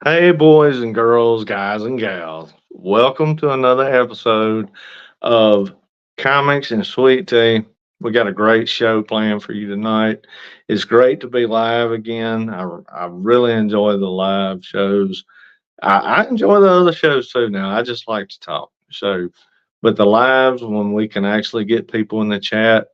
Hey, boys and girls, guys and gals. Welcome to another episode of Comics and Sweet Tea. We got a great show planned for you tonight. It's great to be live again. I really enjoy the live shows. I enjoy the other shows too now. I just like to talk. But the lives, when we can actually get people in the chat,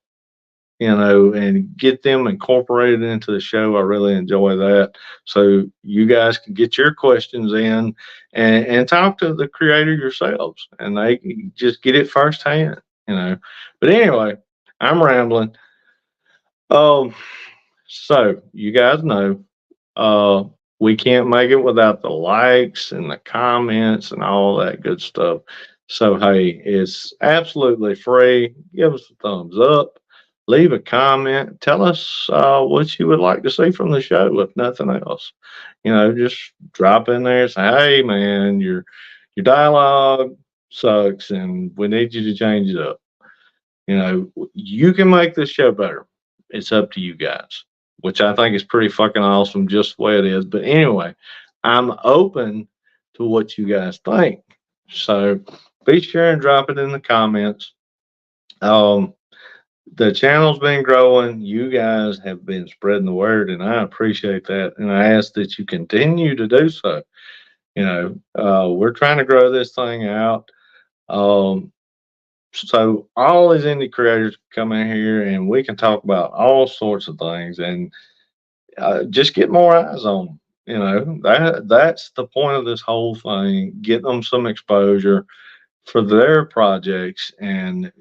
and get them incorporated into the show. I really enjoy that. So you guys can get your questions in and talk to the creator yourselves, and they can just get it firsthand. But anyway, I'm rambling. Um, so you guys know, uh, we can't make it without the likes and the comments and all that good stuff. So hey, it's absolutely free. Give us a thumbs up, leave a comment, tell us what you would like to see from the show, if nothing else. Just drop in there and say, hey man, your dialogue sucks and we need you to change it up. You can make this show better. It's up to you guys, which I think is pretty fucking awesome just the way it is. But anyway, I'm open to what you guys think. So be sure and drop it in the comments. Um, the channel's been growing. You guys have been spreading the word, and I appreciate that. And I ask that you continue to do so. We're trying to grow this thing out. Um, so all these indie creators come in here and we can talk about all sorts of things and just get more eyes on them. That's the point of this whole thing, getting them some exposure for their projects and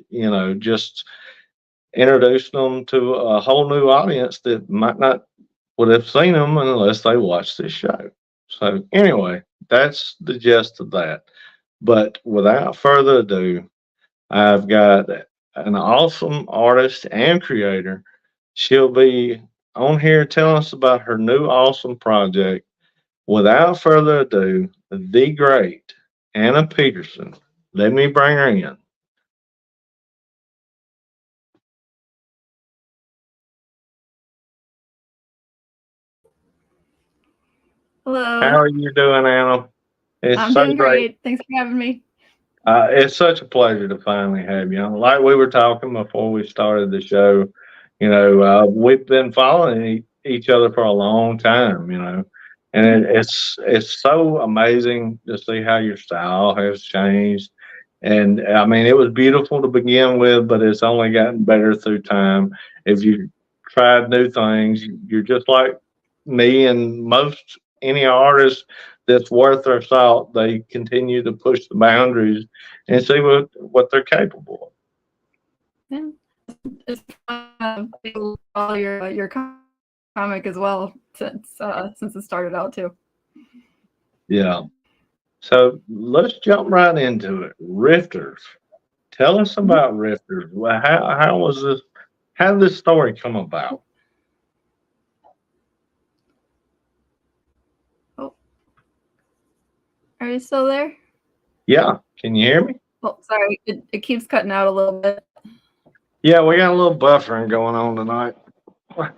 just introducing them to a whole new audience that might not would have seen them unless they watched this show. So anyway, that's the gist of that. But without further ado, I've got an awesome artist and creator. She'll be on here telling us about her new awesome project. Without further ado, the great Anna Peterson. Let me bring her in. How Hello. are you doing, Anna? It's I'm so doing great. great. Thanks for having me. It's such a pleasure to finally have you on. Like we were talking before we started the show, we've been following each other for a long time, and Mhm. it's so amazing to see how your style has changed. And I mean, it was beautiful to begin with, but it's only gotten better through time. If you tried new things, you're just like me and most any artist that's worth their salt. They continue to push the boundaries and see what they're capable Yeah. It's follow your comic as well since it started out too. of. Yeah. So let's jump right into it. Rifters. Tell us Mhm. about Rifters. Well, how was this? How did this story come about? Oh, are you still there? Yeah. Can you hear me? Oh, sorry. It keeps cutting out a little bit. Yeah, we got a little buffering going on tonight. Can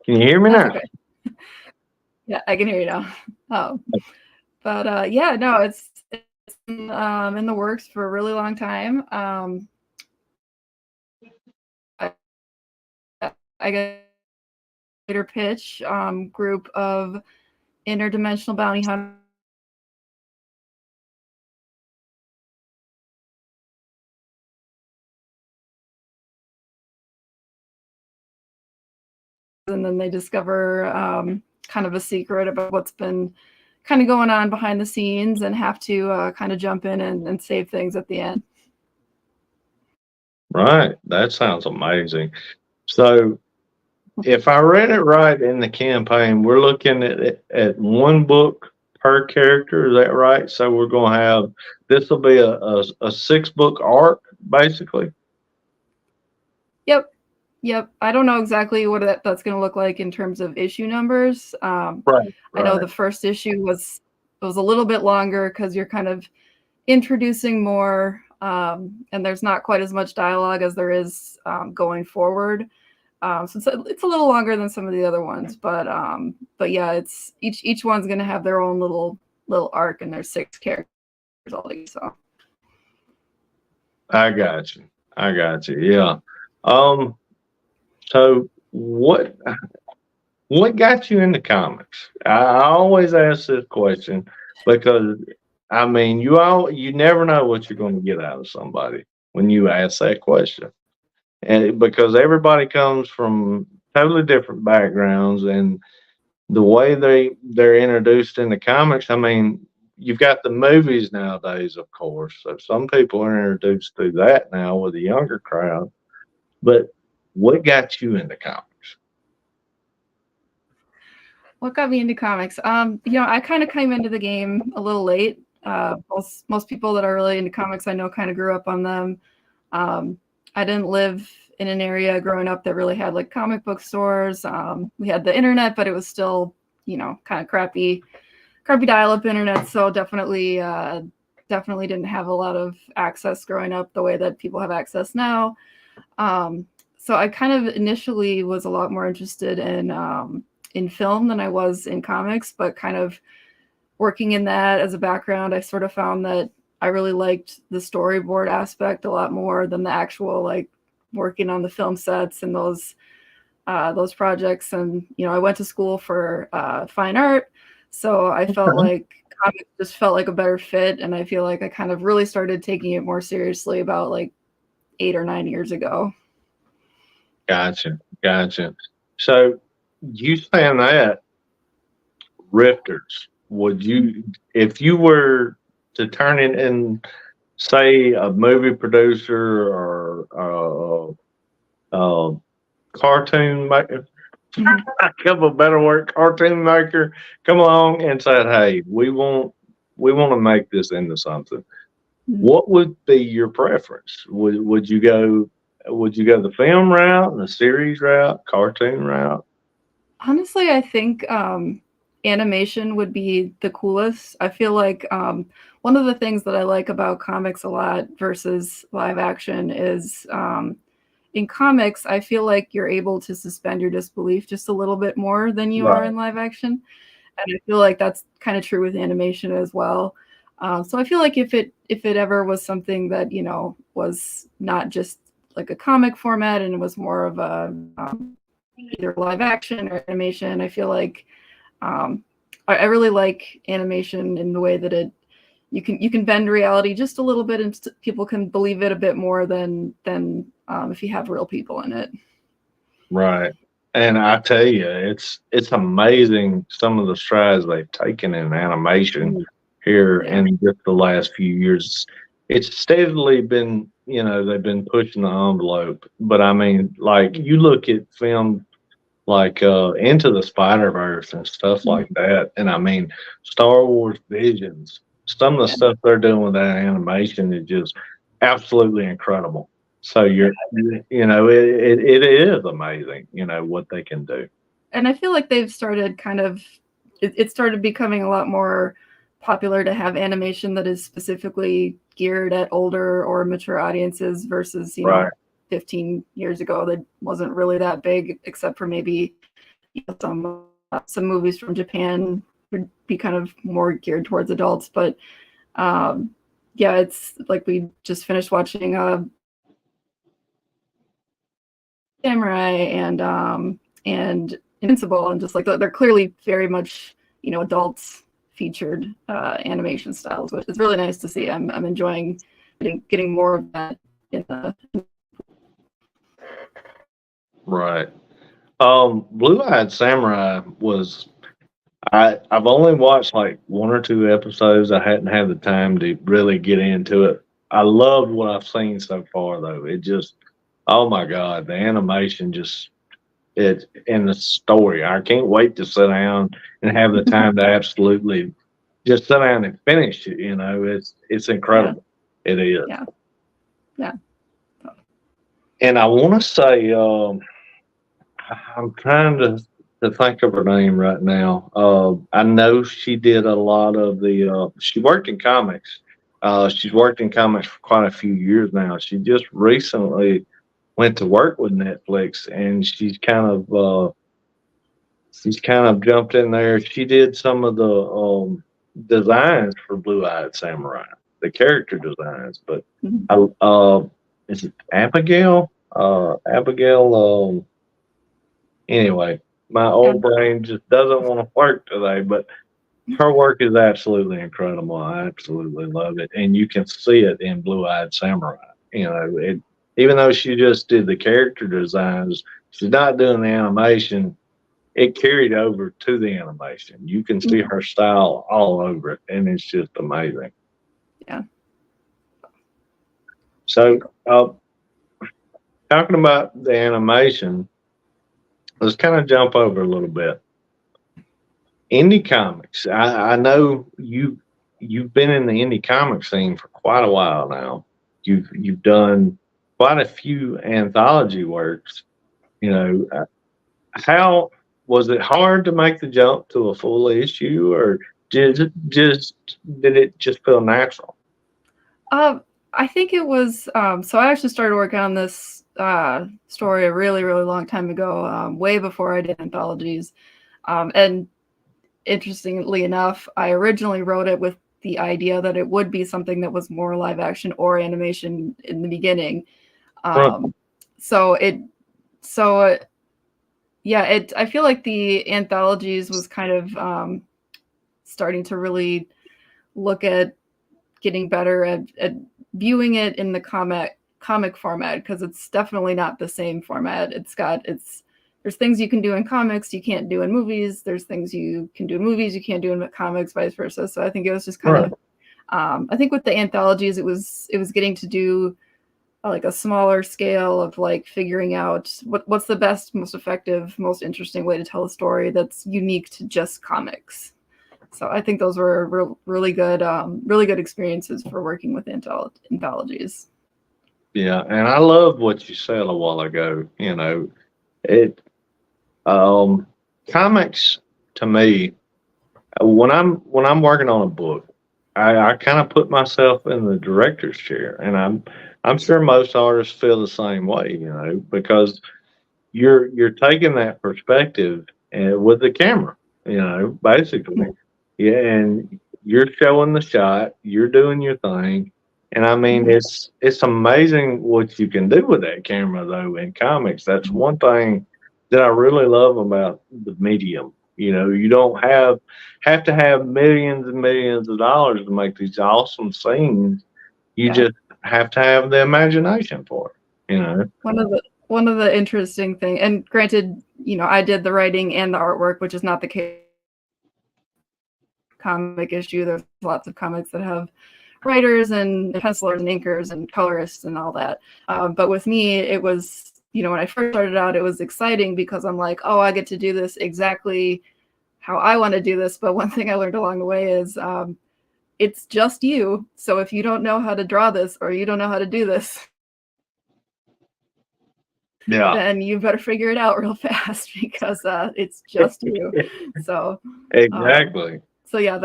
you hear me That's now? okay. Yeah, I can hear you now. Um, but yeah, no, it's in the works for a really long time. I get later pitch group of interdimensional bounty hunters and then they discover kind of a secret about what's been kind of going on behind the scenes and have to kind of jump in and save things at the end. Right. That sounds amazing. So, if I read it right in the campaign, we're looking at one book per character. Is that right? So we're going to have this will be a 6 book arc, basically. Yep. Yep. I don't know exactly what that's going to look like in terms of issue numbers. Right. I know Right. the first issue was a little bit longer because you're kind of introducing more, and there's not quite as much dialogue as there is going forward. So it's a little longer than some of the other ones, but yeah, it's each one's gonna have their own little arc, and there's 6 characters already. So I got you. I got you. Yeah. So what got you into comics? I always ask this question because I mean you never know what you're going to get out of somebody when you ask that question. And because everybody comes from totally different backgrounds and the way they're introduced into comics, I mean, you've got the movies nowadays, of course. So some people are introduced through that now with a younger crowd. But what got you into comics? what got me into comics? I kind of came into the game a little late. Most people that are really into comics, I know, kind of grew up on them. I didn't live in an area growing up that really had like comic book stores. We had the internet, but it was still, kind of crappy dial-up internet. So definitely didn't have a lot of access growing up the way that people have access now. So I kind of initially was a lot more interested in film than I was in comics, but kind of working in that as a background, I sort of found that I really liked the storyboard aspect a lot more than the actual like working on the film sets and those projects. And I went to school for fine art, so I felt like comics just felt like a better fit, and I feel like I kind of really started taking it more seriously about like 8 or 9 years ago. Gotcha. So you saying that Rifters, would you, if you were to turn it in, say, a movie producer or cartoon maker, I give a better word, cartoon maker, come along and said, "Hey, we want to make this into something." What would be your preference? Would you go the film route, the series route, cartoon route? Honestly, I think animation would be the coolest. I feel like one of the things that I like about comics a lot versus live action is in comics, I feel like you're able to suspend your disbelief just a little bit more than you are in live action. And I feel like that's kind of true with animation as well. So I feel like if it ever was something that, was not just like a comic format and it was more of a either live action or animation, I feel like I really like animation in the way that you can bend reality just a little bit and people can believe it a bit more than if you have real people in it. Right. And I tell you, it's amazing some of the strides they've taken in animation here in just the last few years. It's steadily been, they've been pushing the envelope. But I mean, like you look at film like Into the Spider-Verse and stuff like that, and I mean Star Wars Visions. Some of the stuff they're doing with that animation is just absolutely incredible. So it is amazing, what they can do. And I feel like they've started it started becoming a lot more popular to have animation that is specifically geared at older or mature audiences versus, 15 years ago that wasn't really that big, except for maybe some movies from Japan would be kind of more geared towards adults. But it's like we just finished watching Samurai and Invincible, and just like they're clearly very much adults featured animation styles, which is really nice to see. I'm enjoying getting more of that in the right. Blue-Eyed Samurai was I've only watched like 1 or 2 episodes. I hadn't had the time to really get into it. I loved what I've seen so far though. It just, oh my God, the animation just it and the story. I can't wait to sit down and have the time to absolutely just sit down and finish it. It's incredible. Yeah. It is. Yeah. And I want to say, I'm trying to think of her name right now. I know she did a lot of she worked in comics. She's worked in comics for quite a few years now. She just recently went to work with Netflix, and she's kind of jumped in there. She did some of the designs for Blue Eyed Samurai, the character designs. But Mhm. I, is it Abigail? Abigail. Anyway, my Yeah. old brain just doesn't want to work today. But her work is absolutely incredible. I absolutely love it, and you can see it in Blue Eyed Samurai. You know, even though she just did the character designs, she's not doing the animation. It carried over to the animation. You can see her style all over it, and it's just amazing. Yeah. So, talking about the animation, let's kind of jump over a little bit. Indie comics. I know you've been in the indie comic scene for quite a while now. You've done quite a few anthology works. You know, how was it hard to make the jump to a full issue, or did it just feel natural? I think it was. So I actually started working on this story a really, really long time ago, way before I did anthologies. And interestingly enough, I originally wrote it with the idea that it would be something that was more live action or animation in the beginning. Right. Um, so it, so yeah, it. I feel like the anthologies was kind of starting to really look at getting better at viewing it in the comic format, because it's definitely not the same format. There's things you can do in comics you can't do in movies. There's things you can do in movies you can't do in comics, vice versa. So I think it was just kind of I think with the anthologies it was getting to do like a smaller scale of like figuring out what's the best, most effective, most interesting way to tell a story that's unique to just comics. So I think those were really good experiences for working with anthologies. Yeah, and I love what you said a while ago. You know, it um, comics to me when I'm working on a book, I kind of put myself in the director's chair, and I'm sure most artists feel the same way. You know, because you're taking that perspective with the camera. You know, basically, yeah, and you're showing the shot, you're doing your thing, and I mean it's amazing what you can do with that camera though in comics. That's one thing that I really love about the medium. You know, you don't have to have millions and millions of dollars to make these awesome scenes. You Yeah. just have to have the imagination for it. You know. One of the interesting thing, and granted, I did the writing and the artwork, which is not the case comic issue. There's lots of comics that have writers and pencilers and inkers and colorists and all that. But with me, it was, when I first started out, it was exciting because I'm like, oh, I get to do this exactly how I want to do this. But one thing I learned along the way is it's just you. So if you don't know how to draw this or you don't know how to do this, Yeah. then you better figure it out real fast because it's just you. So Exactly. so yeah,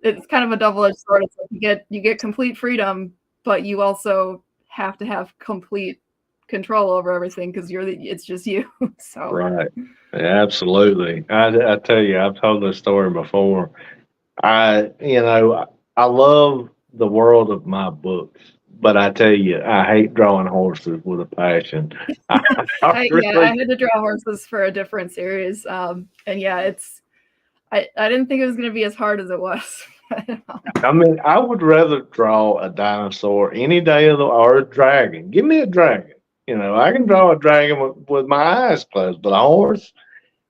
it's kind of a double-edged sword. It's like you get complete freedom, but you also have to have complete control over everything because it's just you. So Right. Absolutely. I tell you, I've told this story before. I love the world of my books, but I tell you, I hate drawing horses with a passion. I, I yeah, I really, had to draw horses for a different series, and yeah, I didn't think it was going to be as hard as it was. I mean, I would rather draw a dinosaur any day of the or a dragon. Give me a dragon. You know, I can draw a dragon with my eyes closed, but a horse,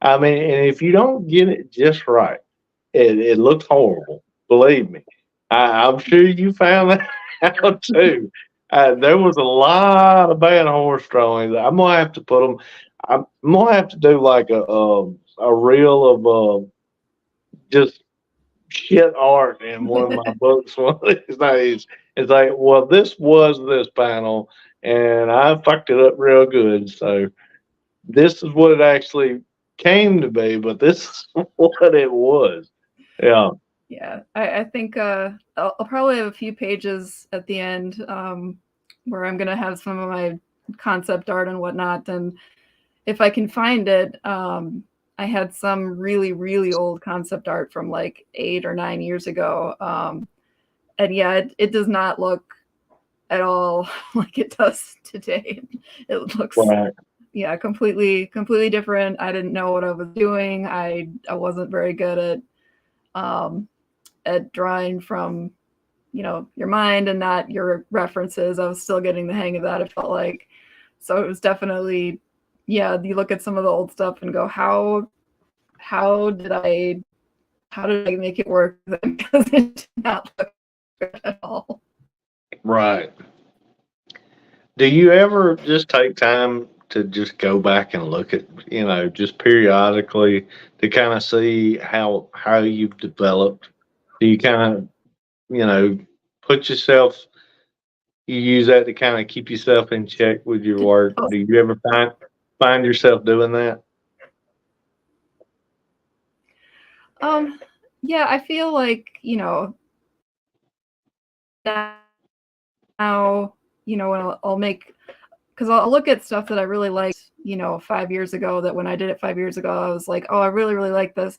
I mean, and if you don't get it just right, it looks horrible. Believe me, I'm sure you found that out too. There was a lot of bad horse drawings. I'm gonna have to put them. I'm gonna have to do like a reel of just shit art in one of my books one of these days. It's like, well, this was this panel, and I fucked it up real good. So this is what it actually came to be, but this is what it was. Yeah. Yeah, I think I'll probably have a few pages at the end where I'm gonna have some of my concept art and whatnot. And if I can find it, I had some really, really old concept art from like 8 or 9 years ago. And yeah, it does not look at all like it does today. It looks, Right. yeah, completely different. I didn't know what I was doing. I wasn't very good at drawing from, your mind and not your references. I was still getting the hang of that, it felt like. So it was definitely, yeah, you look at some of the old stuff and go, how did I make it work? Because it did not look good at all. Right. Do you ever just take time to just go back and look at, just periodically to kind of see how you've developed? Do you kind of, put yourself, you use that to kind of keep yourself in check with your work? Oh, Do you ever find yourself doing that? yeah, I feel like, now, when I'll make, because I'll look at stuff that I really liked, 5 years ago, that when I did it 5 years ago, I was like, oh, I really, really like this.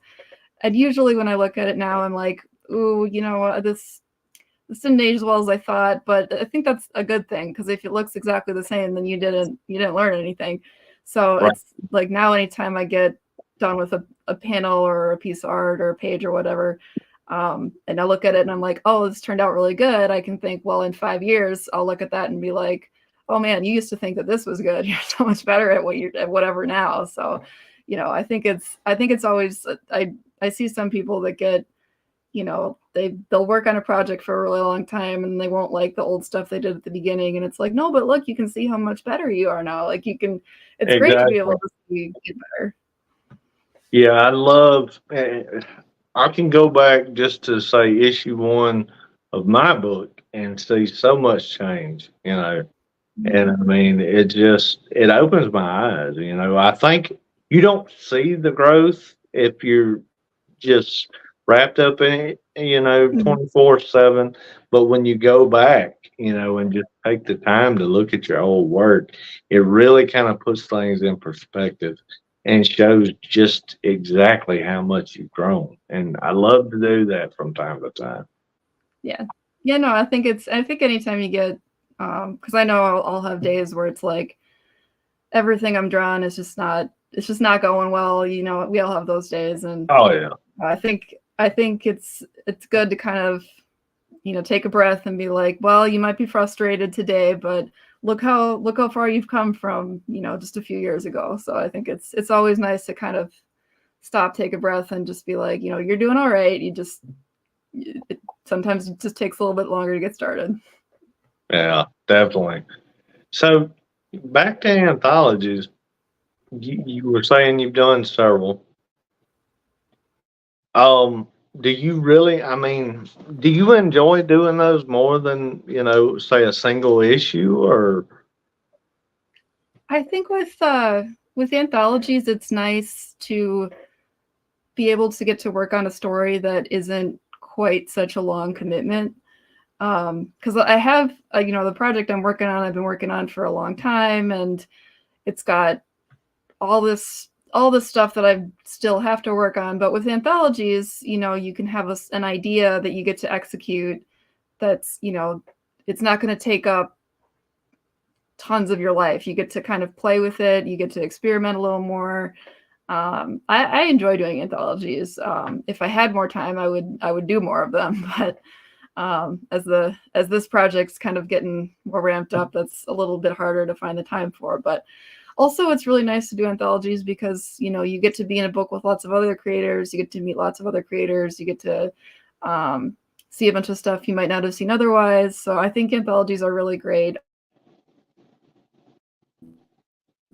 And usually when I look at it now, I'm like, ooh, this didn't age as well as I thought, but I think that's a good thing, because if it looks exactly the same, then you didn't learn anything. So Right. it's like now anytime I get done with a panel or a piece of art or a page or whatever, and I look at it and I'm like, oh, this turned out really good. I can think, well, in 5 years, I'll look at that and be like, oh man, you used to think that this was good. You're so much better at whatever now. So, I think it's always, I see some people that get, they'll work on a project for a really long time and they won't like the old stuff they did at the beginning. And it's like, no, but look, you can see how much better you are now. Like it's great to be able to see get better. Yeah, I love. I can go back just to say issue 1 of my book and see so much change. And I mean, it opens my eyes. I think you don't see the growth if you're just wrapped up in it, Mhm. 24/7. But when you go back, and just take the time to look at your old work, it really kind of puts things in perspective and shows just exactly how much you've grown. And I love to do that from time to time. Yeah. Yeah, no, I think anytime you get, because I know I'll have days where it's like everything I'm drawing is it's just not going well. We all have those days, and Oh yeah. I think it's good to kind of, take a breath and be like, well, you might be frustrated today, but look how far you've come from, just a few years ago. So I think it's always nice to kind of stop, take a breath, and just be like, you're doing all right. Sometimes it just takes a little bit longer to get started. Yeah, definitely. So back to anthologies, you were saying you've done several. Um, do you really, I mean, do you enjoy doing those more than, say a single issue or? I think with anthologies, it's nice to be able to get to work on a story that isn't quite such a long commitment. Because I have, the project I'm working on, I've been working on for a long time, and it's got all this stuff that I still have to work on. But with anthologies, you can have an idea that you get to execute. That's, it's not going to take up tons of your life. You get to kind of play with it. You get to experiment a little more. I enjoy doing anthologies. If I had more time, I would do more of them. But as this project's kind of getting more ramped up, that's a little bit harder to find the time for. But also, it's really nice to do anthologies because you get to be in a book with lots of other creators. You get to meet lots of other creators. You get to see a bunch of stuff you might not have seen otherwise. So I think anthologies are really great,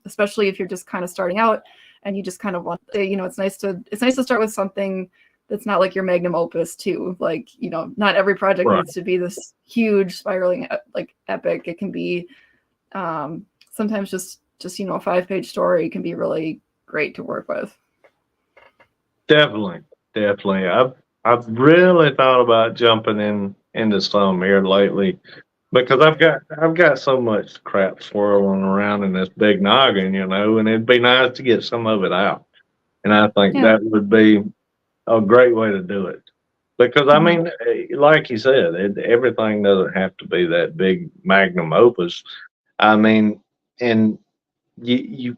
especially if you're just kind of starting out and you just kind of want, it's nice to start with something that's not like your magnum opus too. Like, not every project Right. needs to be this huge spiraling like epic. It can be sometimes just a 5-page story can be really great to work with. Definitely, definitely. I've really thought about jumping into some here lately. Because I've got so much crap swirling around in this big noggin, and it'd be nice to get some of it out. And I think Yeah. that would be a great way to do it. Because I Mhm. mean, like you said, everything doesn't have to be that big magnum opus. I mean, and you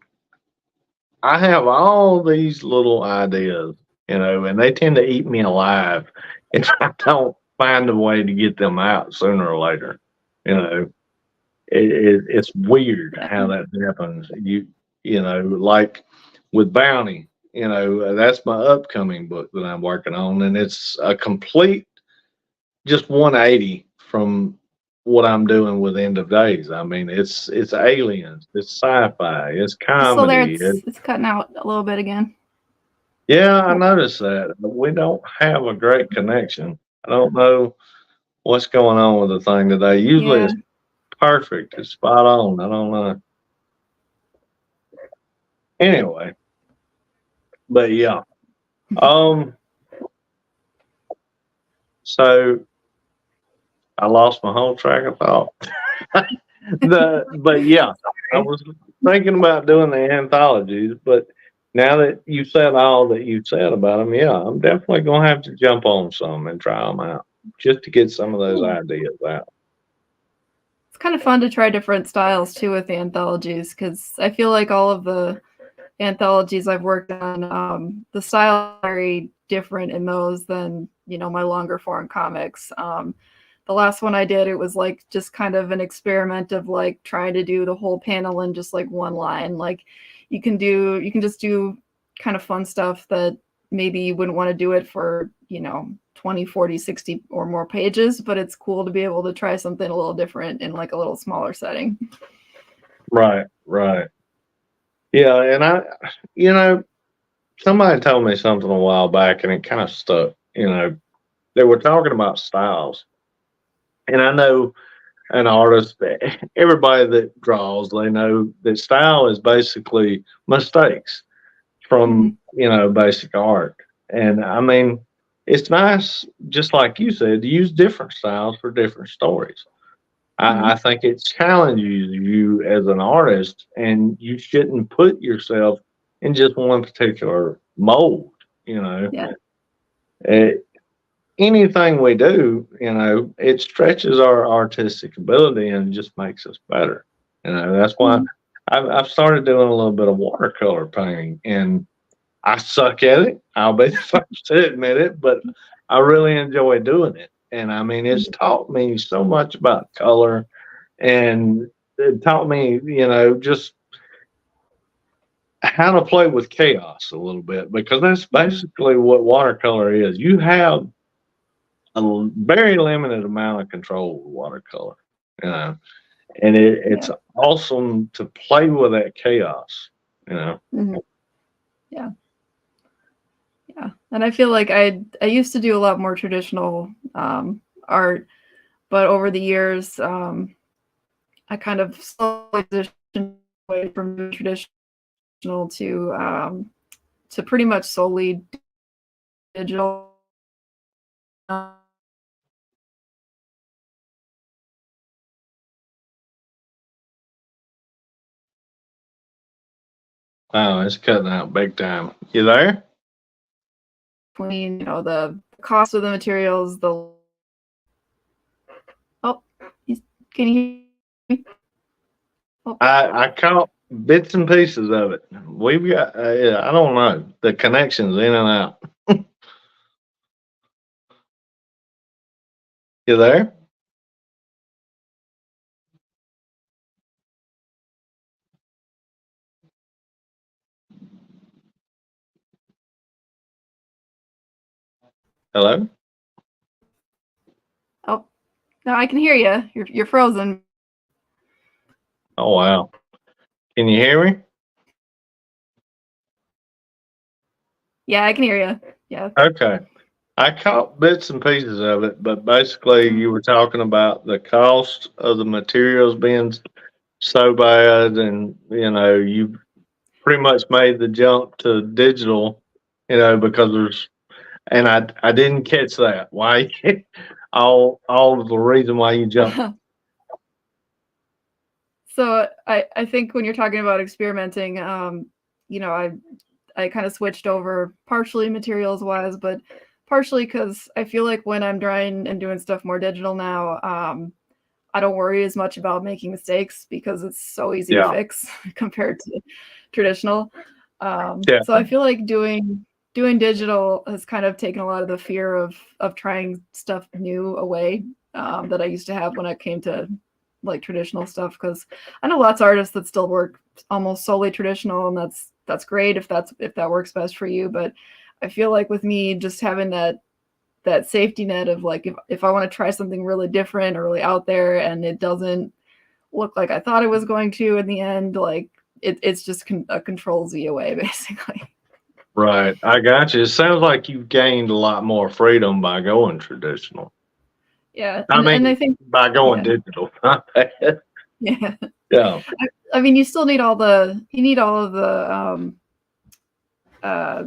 I have all these little ideas, and they tend to eat me alive if I don't find a way to get them out sooner or later. You know, it's weird Yeah. how that happens. Like with Bounty, that's my upcoming book that I'm working on, and it's a complete just 180 from what I'm doing with End of Days. I mean, it's aliens, it's sci-fi, it's Still there. comedy. It's cutting out a little bit again. Yeah, I Oh, noticed that. But we don't have a great connection. I don't know what's going on with the thing today. Usually yeah. it's perfect. It's spot on. I don't know. Anyway, but yeah. Um, so I lost my whole track of thought. But yeah, I was thinking about doing the anthologies, but now that you said all that you said about them, yeah, I'm definitely gonna have to jump on some and try them out just to get some of those Yeah. ideas out. It's kind of fun to try different styles too with the anthologies because I feel like all of the anthologies I've worked on, the style is very different in those than my longer form comics. The last one I did, it was like just kind of an experiment of like trying to do the whole panel in just like one line. Like you can just do kind of fun stuff that maybe you wouldn't want to do it for 20, 40, 60 or more pages, but it's cool to be able to try something a little different in like a little smaller setting. Right, right. Yeah, and you know, somebody told me something a while back and it kind of stuck. They were talking about styles. And I know an artist, everybody that draws, they know that style is basically mistakes from, Mhm. basic art. And I mean, it's nice, just like you said, to use different styles for different stories. I Mhm. think it challenges you as an artist, and you shouldn't put yourself in just one particular mold. You know, Yeah. Eh, Anything we do, it stretches our artistic ability and just makes us better. That's why Mhm. I've started doing a little bit of watercolor painting, and I suck at it. I'll be the first to admit it, but I really enjoy doing it. And I mean, it's taught me so much about color, and it taught me, just how to play with chaos a little bit because that's basically what watercolor is. You have a very limited amount of control with watercolor, you know, and it's Yeah. awesome to play with that chaos, you know. Mhm. Yeah. Yeah. And I feel like I used to do a lot more traditional art, but over the years, I kind of slowly transitioned away from doing traditional to pretty much solely digital. Oh, it's cutting out big time. You there? Between the cost of the materials, the oh, can you hear me? Oh, I caught bits and pieces of it. We've got, yeah, I don't know, the connections in and out. You there? Hello? oh, no, I can hear you. You're frozen. Oh wow. Can you hear me? Yeah, I can hear you. Yeah. Okay. I caught bits and pieces of it, but basically you were talking about the cost of the materials being so bad, and you pretty much made the jump to digital, because and I didn't catch that. Why all of the reason why you jumped So I think when you're talking about experimenting, you know, I kind of switched over partially materials wise, but partially because I feel like when I'm drawing and doing stuff more digital now, I don't worry as much about making mistakes because it's so easy to Yeah. fix compared to traditional. Yeah. So I feel like doing digital has kind of taken a lot of the fear of trying stuff new away that I used to have when it came to like traditional stuff. Because I know lots of artists that still work almost solely traditional, and that's great if that works best for you. But I feel like with me just having that safety net of like if I want to try something really different or really out there and it doesn't look like I thought it was going to in the end, like it's just a control Z away basically. Right. I got you. It sounds like you've gained a lot more freedom by going traditional. Yeah, I and I mean, think by going yeah, digital. My bad. yeah. Yeah. I mean, you still need all of the uh,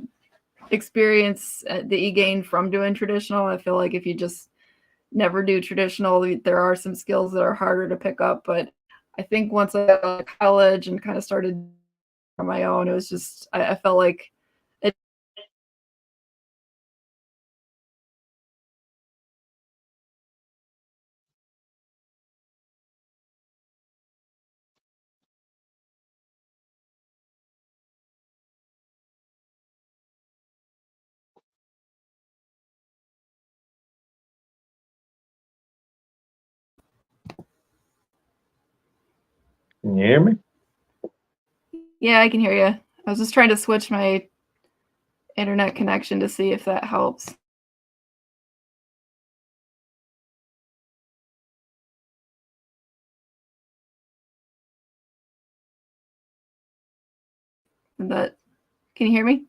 experience that you gain from doing traditional. I feel like if you just never do traditional, there are some skills that are harder to pick up. But I think once I got to college and kind of started on my own, it was just I felt like it. Can you hear me? Yeah, I can hear you. I was just trying to switch my internet connection to see if that helps. But can you hear me?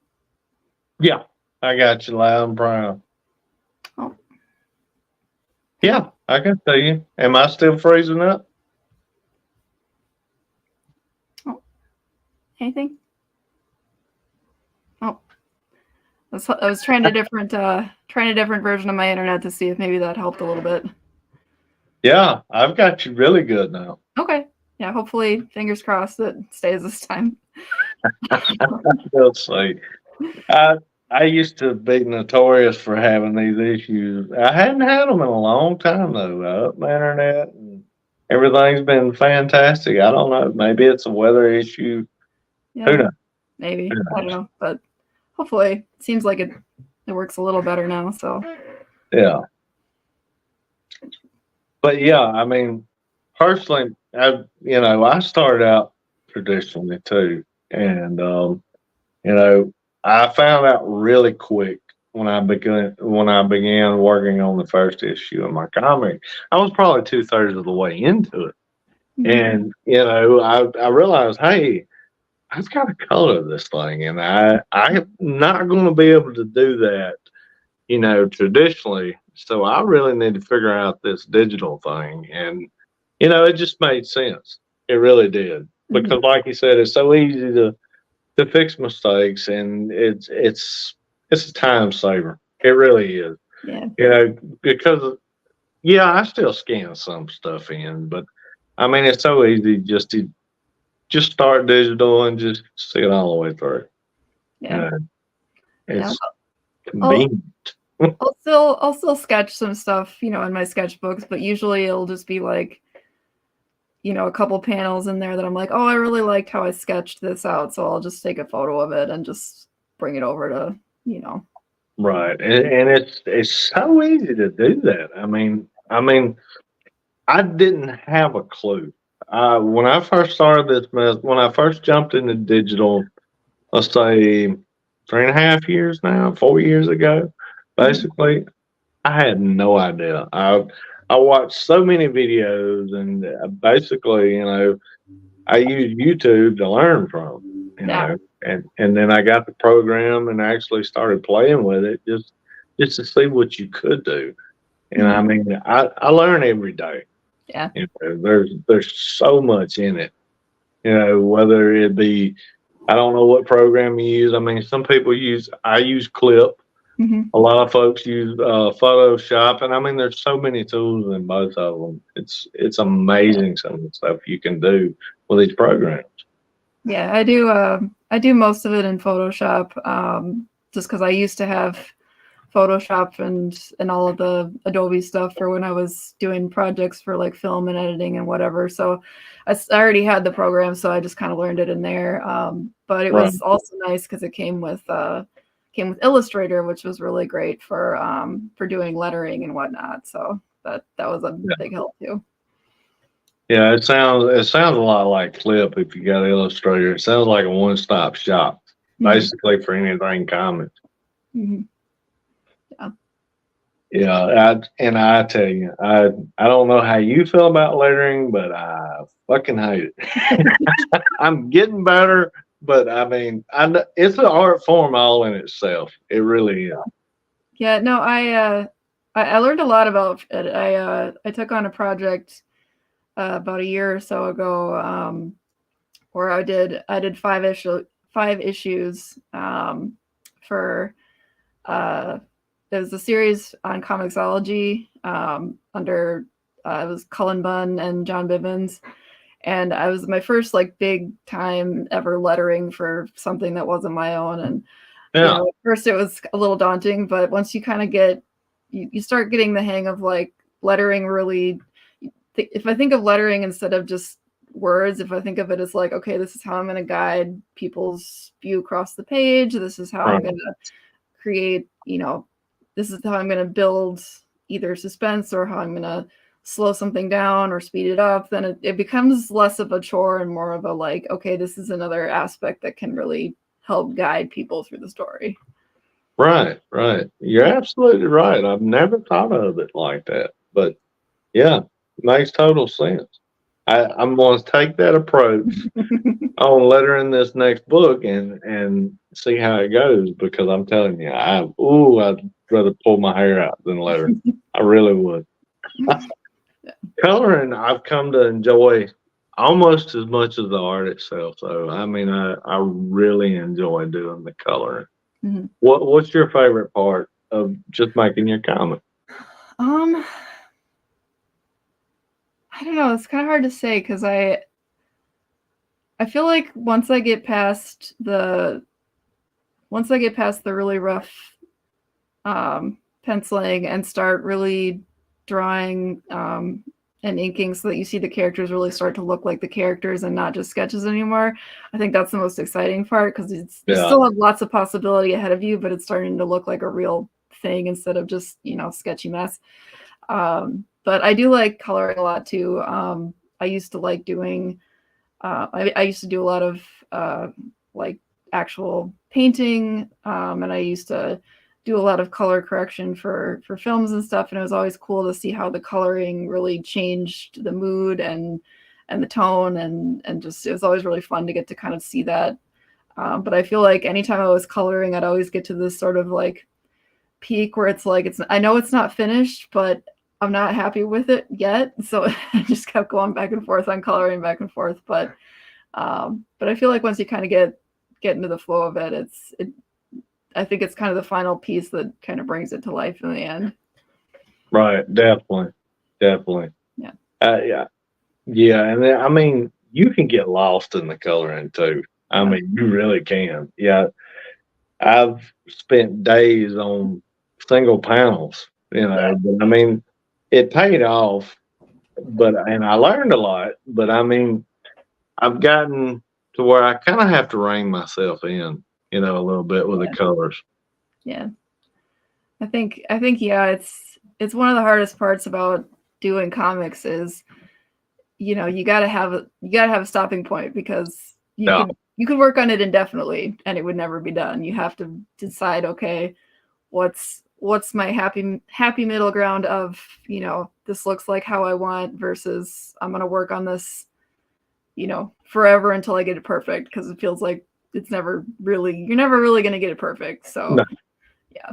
Yeah. I got you loud and proud. Oh, Yeah, I can see you. Am I still freezing up? oh, anything? Oh, I was trying a different version of my internet to see if maybe that helped a little bit. Yeah, I've got you really good now. Okay. Yeah, hopefully, fingers crossed it stays this time. We'll see. I I used to be notorious for having these issues. I hadn't had them in a long time though. Up my internet and everything's been fantastic. I don't know. Maybe it's a weather issue. Who Yeah, knows? maybe. Who I don't knows? know, but hopefully, it seems like it works a little better now. So Yeah. But yeah, I mean, personally, I started out traditionally too, and I found out really quick when I began working on the first issue of my comic. I was probably 2/3 of the way into it, and I realized, hey, I've got to color this thing, and I'm not going to be able to do that, traditionally. So I really need to figure out this digital thing, and it just made sense. It really did mhm. because, like you said, it's so easy to fix mistakes, and it's a time saver. It really is. Yeah, Because yeah, I still scan some stuff in, but I mean it's so easy just start digital and just see it all the way through. yeah, Uh, yeah. it's I'll convenient. I'll still sketch some stuff, in my sketchbooks, but usually it'll just be like, a couple panels in there that I'm like, oh, I really liked how I sketched this out, so I'll just take a photo of it and just bring it over to, Right, and it's so easy to do that. I mean, I didn't have a clue. When I first started this mess, when I first jumped into digital, let's say 3.5 years now, 4 years ago, Mhm. basically, I had no idea. I watched so many videos, and basically, I used YouTube to learn from, Yeah. and then I got the program and actually started playing with it just to see what you could do. And I Mhm. mean, I learn every day. Yeah. There's so much in it. Whether it be I don't know what program you use. I mean, some people I use Clip, A lot of folks use Photoshop, and I mean, there's so many tools in both of them. It's amazing some of the stuff you can do with these programs. Yeah, I do. I do most of it in Photoshop, just because I used to have Photoshop and all of the Adobe stuff for when I was doing projects for like film and editing and whatever. So I already had the program, so I just kind of learned it in there. But it was also nice because it came with Illustrator, which was really great for doing lettering and whatnot. So that was a big help too. Yeah, it sounds a lot like Clip if you got Illustrator. It sounds like a one-stop shop, basically for anything comics. Mm-hmm. Yeah, I tell you, I don't know how you feel about lettering, but I fucking hate it. I'm getting better, but I mean, it's an art form all in itself. It really is. Yeah, no, I learned a lot about it. I took on a project about a year or so ago where I did 5 issues for it was a series on Comixology under it was Cullen Bunn and John Bivens, and I was my first like big time ever lettering for something that wasn't my own. And you know, at first it was a little daunting, but once you kind of you start getting the hang of like lettering really. If I think of lettering instead of just words, if I think of it as like, okay, this is how I'm going to guide people's view across the page. This is how I'm going to create, this is how I'm going to build either suspense or how I'm going to slow something down or speed it up, then it becomes less of a chore and more of a like, okay, this is another aspect that can really help guide people through the story. Right. You're absolutely right. I've never thought of it like that, but yeah, makes total sense. I'm going to take that approach on lettering this next book and see how it goes, because I'm telling you, I'd rather pull my hair out than letter. I really would. Coloring, I've come to enjoy almost as much as the art itself. So, I mean, I really enjoy doing the coloring. Mm-hmm. What's your favorite part of just making your comic? I don't know. It's kind of hard to say because I feel like once I get past the really rough penciling and start really drawing and inking so that you see the characters really start to look like the characters and not just sketches anymore, I think that's the most exciting part, because you still have lots of possibility ahead of you, but it's starting to look like a real thing instead of just sketchy mess. But I do like coloring a lot too. I used to like doing, I used to do a lot of like actual painting, and I used to do a lot of color correction for films and stuff. And it was always cool to see how the coloring really changed the mood and the tone, and just, it was always really fun to get to kind of see that. But I feel like anytime I was coloring, I'd always get to this sort of like peak where it's like, I know it's not finished, but I'm not happy with it yet. So I just kept going back and forth on coloring back and forth. But I feel like once you kind of get into the flow of it, I think it's kind of the final piece that kind of brings it to life in the end. Right. Definitely. Yeah. Yeah. And then, I mean, you can get lost in the coloring too. I mean, you really can. Yeah. I've spent days on single panels, but I mean, it paid off, and I learned a lot, but I mean, I've gotten to where I kind of have to rein myself in, a little bit with the colors. Yeah. I think, yeah, it's one of the hardest parts about doing comics is, you gotta have a stopping point, because you could work on it indefinitely and it would never be done. You have to decide, okay, what's my happy middle ground of, this looks like how I want, versus I'm going to work on this, forever until I get it perfect, because it feels like you're never really going to get it perfect. So, yeah.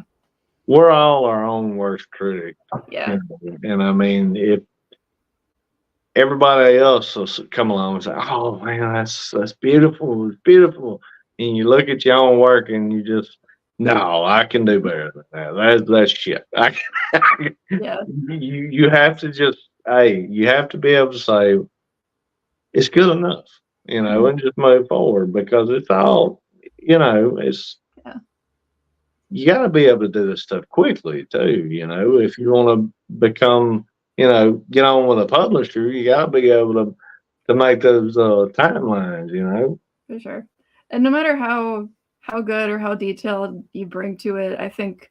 We're all our own worst critic. Yeah. And I mean, if everybody else will come along and say, "Oh man, that's beautiful, it's beautiful," and you look at your own work and you just, No, I can do better than that. That's shit. Yeah. You have to just, hey, you have to be able to say it's good enough, and just move forward because it's all, it's Yeah. you got to be able to do this stuff quickly too. If you want to become, get on with a publisher, you got to be able to make those timelines. For sure. And no matter how good or how detailed you bring to it, I think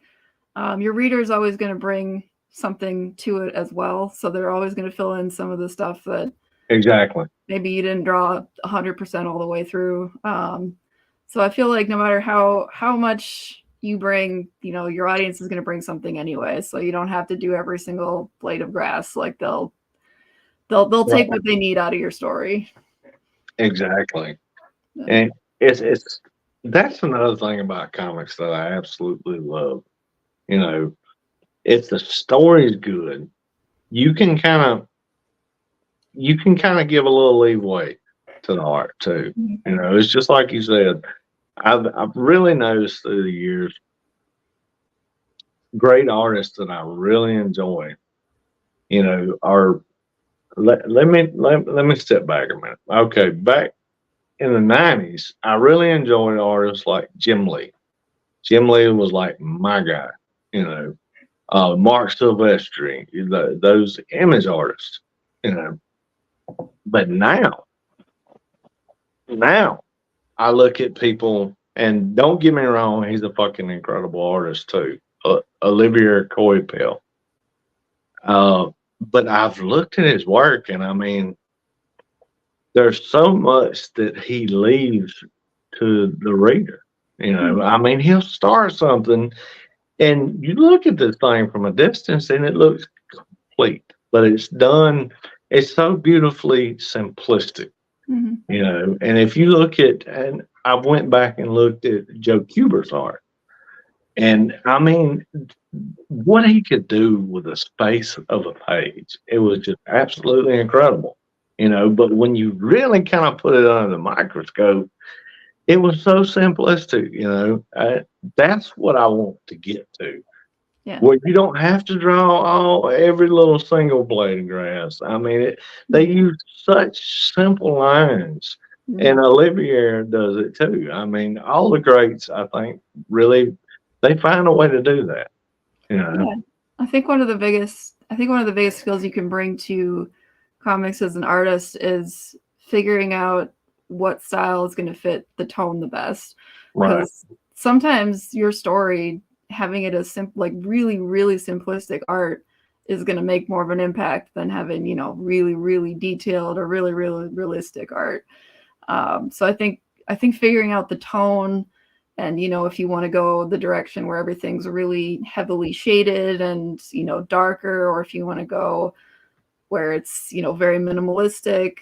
your reader is always going to bring something to it as well. So they're always going to fill in some of the stuff that Exactly. maybe you didn't draw 100% all the way through. So I feel like no matter how much you bring, your audience is going to bring something anyway. So you don't have to do every single blade of grass. Like they'll take what they need out of your story. Exactly. And it's that's another thing about comics that I absolutely love. If the story's good, you can kind of give a little leeway to the art too. It's just like you said. I've really noticed through the years, great artists that I really enjoy, are let me step back a minute. Okay, back in the 90s, I really enjoyed artists like Jim Lee. Jim Lee was like my guy, Mark Silvestri, those image artists, But now I look at people, and don't get me wrong, he's a fucking incredible artist too, Olivier Coipel. But I've looked at his work, and I mean, there's so much that he leaves to the reader. I mean, he'll start something, and you look at this thing from a distance, and it looks complete, but it's done. It's so beautifully simplistic. And if you look at, and I went back and looked at Joe Kuber's art, and I mean, what he could do with the space of a page, it was just absolutely incredible. But when you really kind of put it under the microscope, it was so simplistic. That's what I want to get to. Yeah. Where you don't have to draw every little single blade of grass. I mean, they use such simple lines, and Olivier does it too. I mean, all the greats, I think, really, they find a way to do that. Yeah. I think one of the biggest skills you can bring to comics as an artist is figuring out what style is going to fit the tone the best. Right. Because sometimes your story, having it as like really, really simplistic art, is going to make more of an impact than having, really, really detailed or really, really realistic art. So I think figuring out the tone, and if you want to go the direction where everything's really heavily shaded and darker, or if you want to go where it's very minimalistic,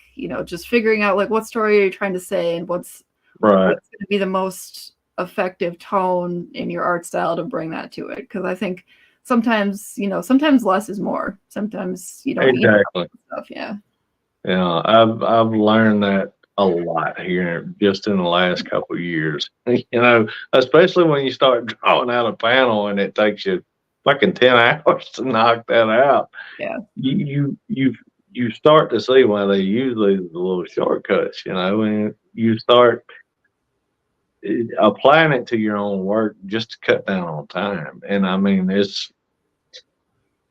just figuring out like what story are you trying to say, and what's going to be the most effective tone in your art style to bring that to it. Because I think sometimes less is more. Sometimes exactly stuff. Yeah I've learned that a lot here just in the last couple of years. Especially when you start drawing out a panel and it takes you fucking 10 hours to knock that out. Yeah. You start to see why they use these little shortcuts, and you start applying it to your own work just to cut down on time. And I mean,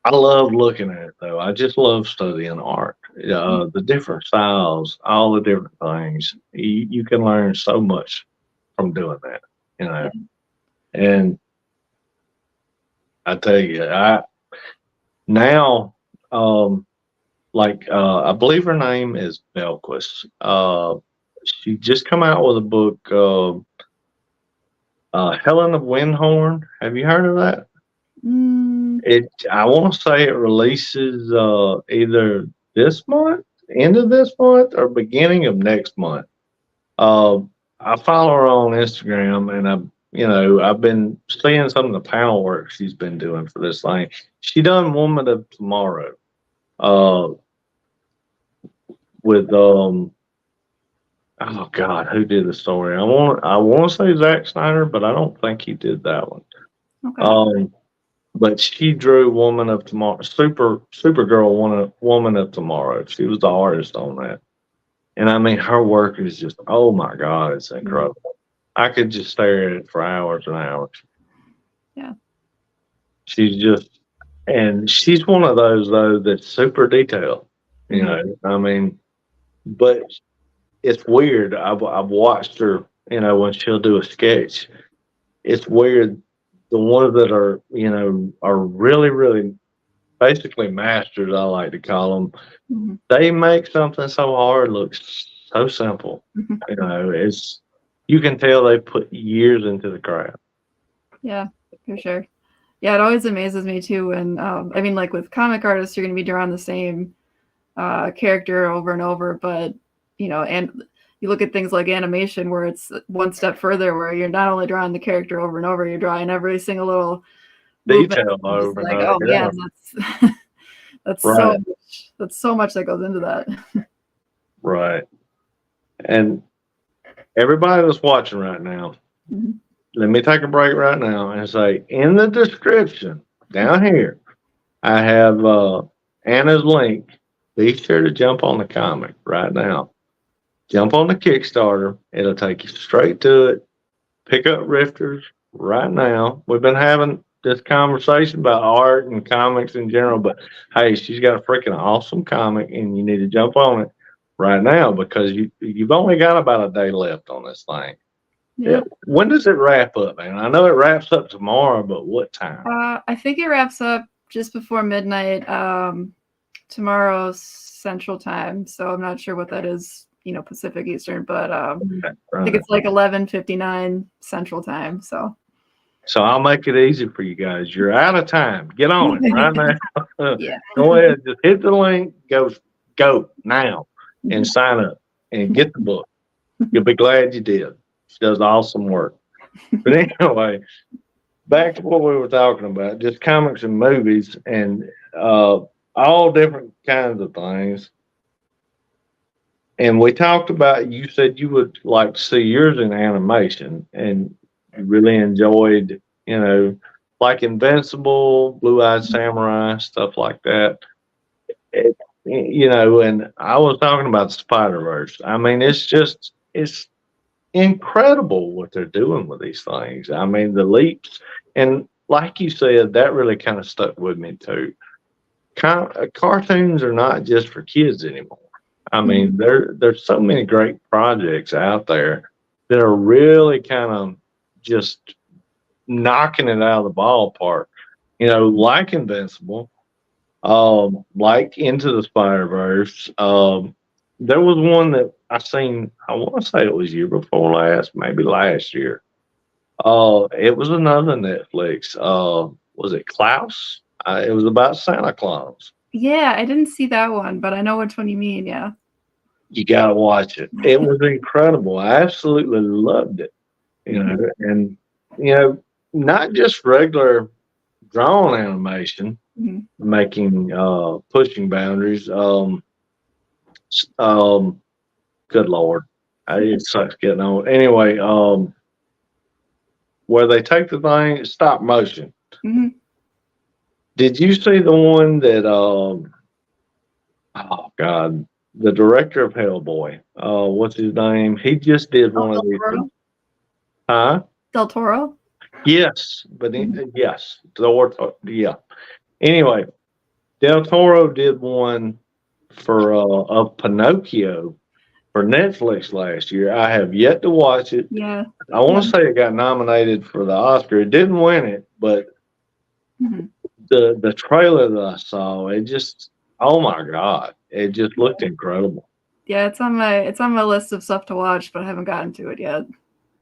I love looking at it though. I just love studying art, the different styles, all the different things. You can learn so much from doing that, and I tell you, now, I believe her name is Belquist. She just come out with a book, Helen of Windhorn. Have you heard of that? I want to say it releases either this month, end of this month, or beginning of next month. I follow her on Instagram, and I've been seeing some of the panel work she's been doing for this thing. She done Woman of Tomorrow, with oh God, who did the story? I want to say Zack Snyder, but I don't think he did that one. Okay. But she drew Woman of Tomorrow, Supergirl, Woman of Tomorrow. She was the artist on that, and I mean, her work is just, oh my God, it's incredible. I could just stare at it for hours and hours. Yeah. She's just, and she's one of those though that's super detailed. You know, I mean, but it's weird. I've watched her. You know, when she'll do a sketch, it's weird. The ones that are, are really, really basically masters, I like to call them. They make something so hard look so simple. You know, you can tell they put years into the craft. Yeah, for sure. Yeah, it always amazes me too. And I mean, like with comic artists, you're going to be drawing the same character over and over, but and you look at things like animation where it's one step further, where you're not only drawing the character over and over, you're drawing every single little detail over and like, over. oh man, that's right. that's so much that goes into that. Right. And everybody that's watching right now, let me take a break right now and say, in the description down here, I have Anna's link. Be sure to jump on the comic right now. Jump on the Kickstarter. It'll take you straight to it. Pick up Rifters right now. We've been having this conversation about art and comics in general, but hey, she's got a freaking awesome comic, and you need to jump on it right now because you've only got about a day left on this thing. Yeah. When does it wrap up, man? I know it wraps up tomorrow, but what time? I think it wraps up just before midnight tomorrow Central Time. So I'm not sure what that is, Pacific Eastern, but I think it's like 11:59 Central Time. So I'll make it easy for you guys. You're out of time. Get on it right now. Yeah. Go ahead, just hit the link. Go now and sign up and get the book. You'll be glad you did. She does awesome work. But anyway, back to what we were talking about, just comics and movies and all different kinds of things. And we talked about, you said you would like to see yours in animation, and you really enjoyed, like Invincible, Blue Eyed Samurai, stuff like that. And I was talking about Spider-Verse. I mean, it's incredible what they're doing with these things. I mean, the leaps, and like you said, that really kind of stuck with me too. Cartoons are not just for kids anymore. I mean, there's so many great projects out there that are really kind of just knocking it out of the ballpark. Like Invincible, like Into the Spider-Verse. There was one that I seen, I want to say it was year before last, maybe last year. It was another Netflix. Was it Klaus? It was about Santa Claus. Yeah, I didn't see that one, but I know which one you mean. Yeah. You got to watch it. It was incredible. I absolutely loved it. And, not just regular drawn animation, making, pushing boundaries. Good Lord. It sucks getting on. Anyway, where they take the thing, stop motion. Did you see the one that, oh God, the director of Hellboy, what's his name? He just did one of these. Huh? Del Toro? Yes, but yes, yeah. Anyway, Del Toro did one for of Pinocchio for Netflix last year. I have yet to watch it. Yeah. I want to say it got nominated for the Oscar. It didn't win it, but the trailer that I saw, it just, oh my God, it just looked incredible. Yeah, it's on my list of stuff to watch, but I haven't gotten to it yet.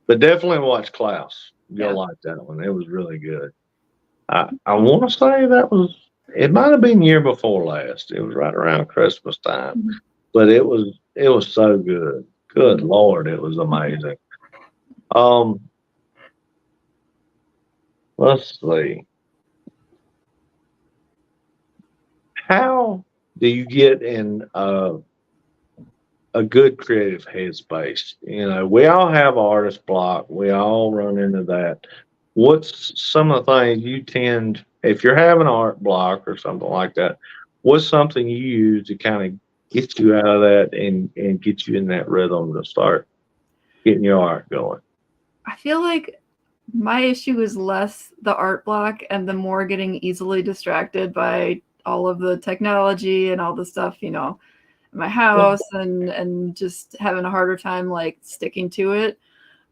But definitely watch Klaus. You'll like that one. It was really good. I want to say it might have been year before last. It was right around Christmas time, but it was so good. Good Lord, it was amazing. Let's see. How do you get in a good creative headspace. You know, we all have artist block. We all run into that. What's some of the things you tend, if you're having art block or something like that, what's something you use to kind of get you out of that and get you in that rhythm to start getting your art going? I feel like my issue is less the art block and the more getting easily distracted by all of the technology and all the stuff, in my house, and just having a harder time like sticking to it.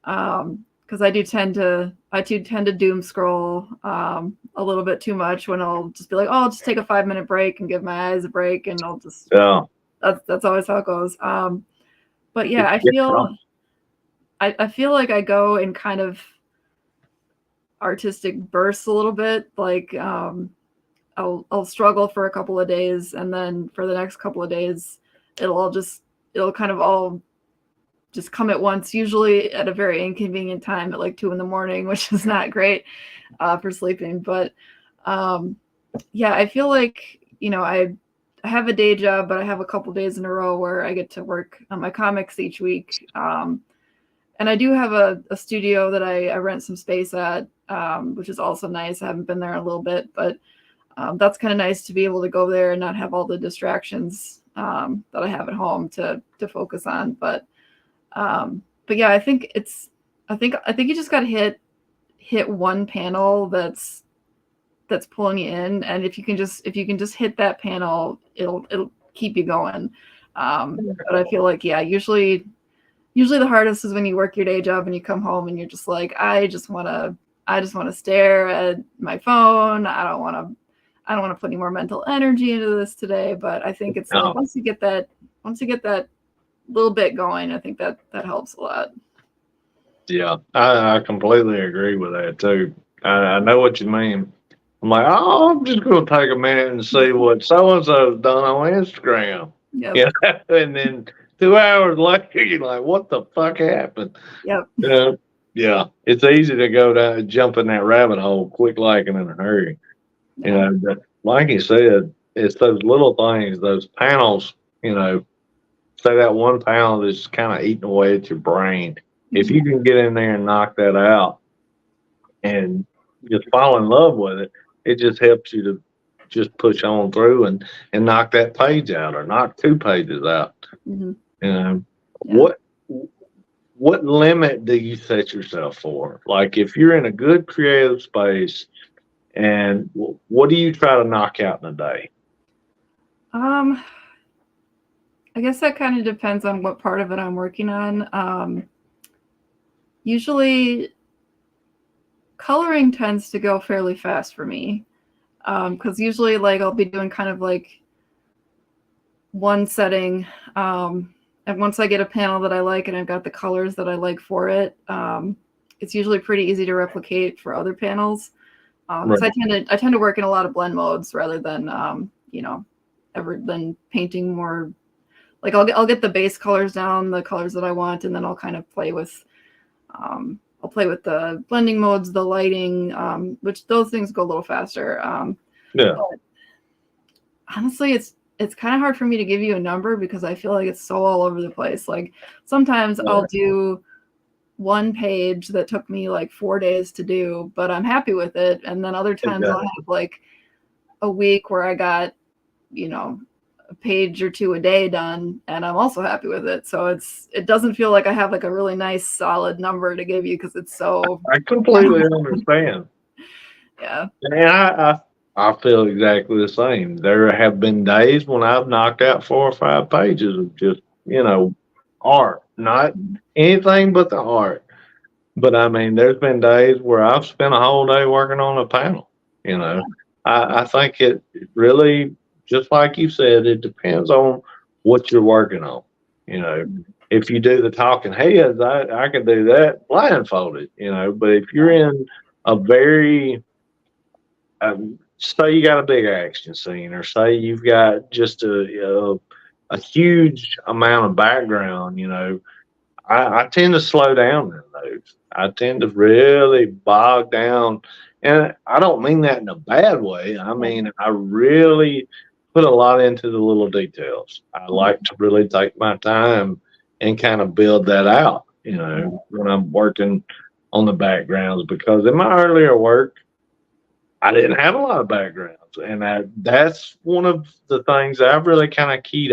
Because I do tend to doom scroll a little bit too much when I'll just be like, oh, I'll just take a 5-minute break and give my eyes a break, and I'll just Yeah. that's always how it goes. But yeah, It's I different. feel I feel like I go in kind of artistic bursts a little bit. Like I'll struggle for a couple of days, and then for the next couple of days, it'll kind of all just come at once. Usually at a very inconvenient time at like 2 a.m, which is not great for sleeping. But yeah, I feel like I have a day job, but I have a couple days in a row where I get to work on my comics each week. And I do have a studio that I rent some space at, which is also nice. I haven't been there in a little bit, but that's kind of nice to be able to go there and not have all the distractions that I have at home to focus on. But yeah, I think you just got to hit one panel that's pulling you in, and if you can just hit that panel, it'll keep you going. But I feel like, yeah, usually the hardest is when you work your day job and you come home and you're just like, I just want to stare at my phone. I don't want to put any more mental energy into this today. But I think it's like once you get that little bit going, I think that helps a lot. Yeah, I completely agree with that too. I know what you mean. I'm like, oh, I'm just going to take a minute and see what so and so's done on Instagram. Yep. Yeah, and then 2 hours later, you're like, what the fuck happened? Yep. Yeah, it's easy to go down, jump in that rabbit hole quick, like and in a hurry. Yeah. But like you said, it's those little things, those panels. Say that one panel that's kind of eating away at your brain. If you can get in there and knock that out and just fall in love with it, it just helps you to just push on through and knock that page out or knock 2 pages out. Mm-hmm. Yeah. What limit do you set yourself for? Like if you're in a good creative space, and what do you try to knock out in a day? I guess that kind of depends on what part of it I'm working on. Usually coloring tends to go fairly fast for me. Because usually like I'll be doing kind of like one setting. And once I get a panel that I like and I've got the colors that I like for it, it's usually pretty easy to replicate for other panels. Right. So I tend to work in a lot of blend modes rather than than painting more. Like I'll get the base colors down, the colors that I want, and then I'll kind of play with the blending modes, the lighting, which those things go a little faster. Yeah. But honestly, it's kind of hard for me to give you a number because I feel like it's so all over the place. Like sometimes I'll do one page that took me like 4 days to do, but I'm happy with it. And then other times I'll have like a week where I got, a page or two a day done, and I'm also happy with it. So it doesn't feel like I have like a really nice solid number to give you because it's so. I completely understand. Yeah. And I feel exactly the same. There have been days when I've knocked out 4 or 5 pages of just, art, not anything but the art. But I mean, there's been days where I've spent a whole day working on a panel. I think it really, just like you said, it depends on what you're working on. If you do the talking heads, I can do that blindfolded, but if you're in a very, say you got a big action scene, or say you've got just a huge amount of background, I tend to slow down in those. I tend to really bog down, and I don't mean that in a bad way. I mean, I really put a lot into the little details. I like to really take my time and kind of build that out, when I'm working on the backgrounds, because in my earlier work, I didn't have a lot of backgrounds. And that's one of the things I've really kind of keyed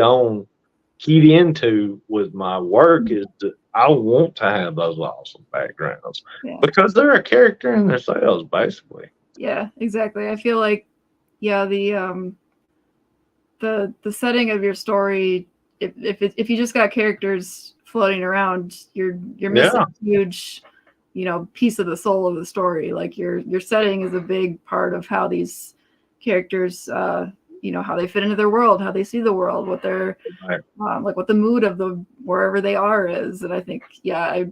into with my work is that I want to have those awesome backgrounds Yeah. because they're a character in themselves, basically. Yeah, exactly. I feel like, yeah, the setting of your story, if you just got characters floating around, you're missing Yeah, a huge, piece of the soul of the story. Like your setting is a big part of how these characters, how they fit into their world, how they see the world, what they're right. like, what the mood of the wherever they are is. And I think, yeah,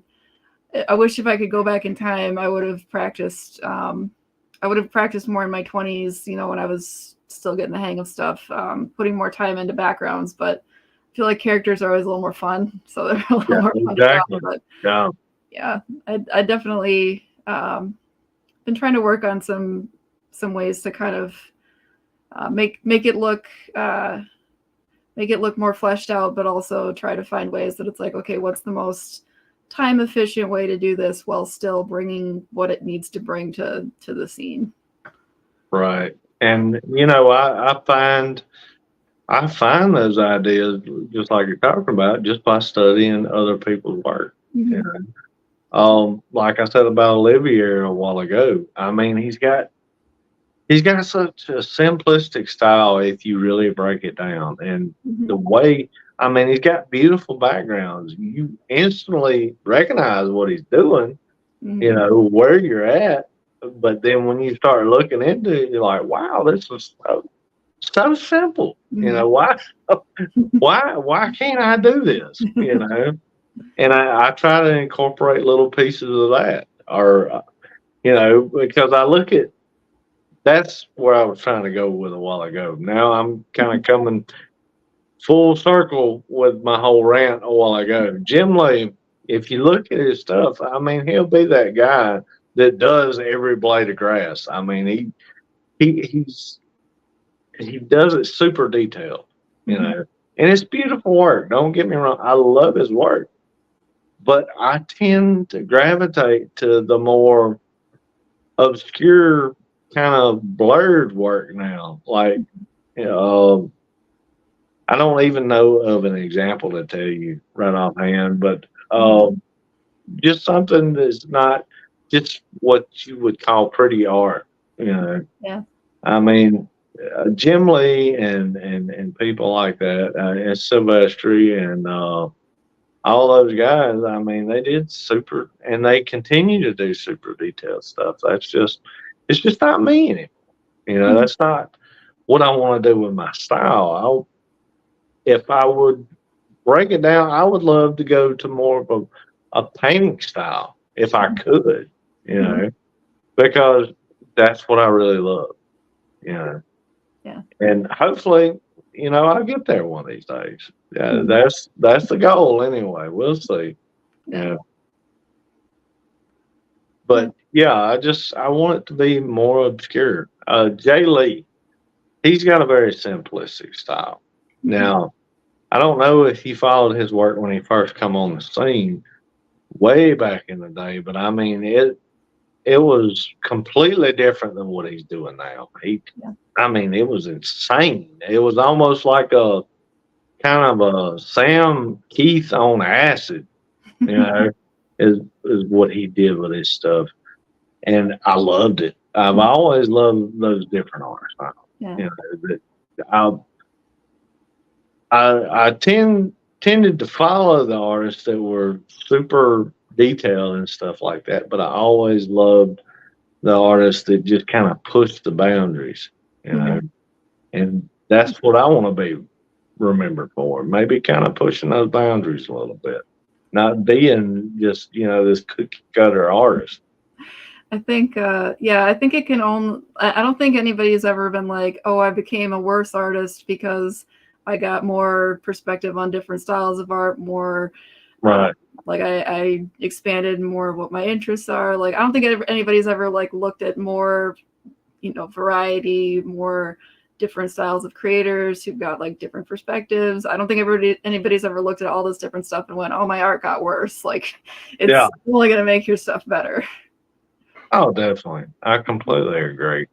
I wish if I could go back in time, I would have practiced. I would have practiced more in my 20s, when I was still getting the hang of stuff, putting more time into backgrounds. But I feel like characters are always a little more fun, so they're a little Yeah, more fun exactly. stuff. But Yeah. yeah, I definitely been trying to work on some ways to kind of make it look more fleshed out, but also try to find ways that it's like, okay, what's the most time efficient way to do this while still bringing what it needs to bring to the scene. Right. And I find those ideas just like you're talking about just by studying other people's work. Mm-hmm. You like I said about Olivier a while ago. I mean, he's got such a simplistic style if you really break it down. And Mm-hmm. the way, I mean, he's got beautiful backgrounds. You instantly recognize what he's doing, Mm-hmm. where you're at. But then when you start looking into it, you're like, wow, this is so simple. Mm-hmm. Why can't I do this? And I try to incorporate little pieces of that, or because I look at that's where I was trying to go with a while ago. Now I'm kind of coming full circle with my whole rant a while ago. Jim Lee, if you look at his stuff, I mean, he'll be that guy that does every blade of grass. I mean, he's he does it super detailed, and it's beautiful work. Don't get me wrong, I love his work, but I tend to gravitate to the more obscure, kind of blurred work now. Like, I don't even know of an example to tell you right offhand, but just something that's not just what you would call pretty art. Yeah. I mean, Jim Lee and people like that, and Silvestri and all those guys. I mean, they did super, and they continue to do super detailed stuff. It's just not me anymore. That's not what I want to do with my style. If I would break it down, I would love to go to more of a painting style if I could, because that's what I really love. Yeah. And hopefully, I'll get there one of these days. Yeah, Mhm. that's the goal anyway. We'll see. Yeah. But yeah, I want it to be more obscure. Jay Lee, he's got a very simplistic style. Now, I don't know if you followed his work when he first come on the scene way back in the day, but I mean it was completely different than what he's doing now. I mean, it was insane. It was almost like a kind of a Sam Keith on acid, is what he did with his stuff. And I loved it. I've always loved those different art styles. Yeah. I tended to follow the artists that were super detailed and stuff like that, but I always loved the artists that just kind of pushed the boundaries, and that's what I want to be remembered for. Maybe kind of pushing those boundaries a little bit, not being just this cookie cutter artist. I think, I think it can only, I don't think anybody's ever been like, oh, I became a worse artist because I got more perspective on different styles of art, more, Right. Like I expanded more of what my interests are. Like, I don't think anybody's ever like looked at more, variety, more different styles of creators who've got like different perspectives. I don't think anybody's ever looked at all this different stuff and went, "Oh, my art got worse." Like, it's only going to make your stuff better. Oh, definitely. I completely agree.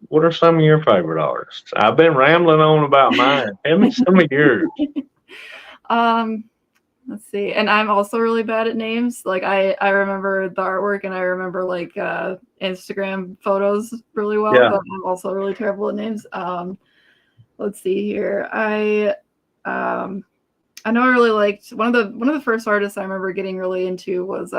What are some of your favorite artists? I've been rambling on about mine. Tell me some of yours. Let's see. And I'm also really bad at names. Like I remember the artwork and I remember like Instagram photos really well, but I'm also really terrible at names. Let's see here. I know I really liked one of the first artists I remember getting really into was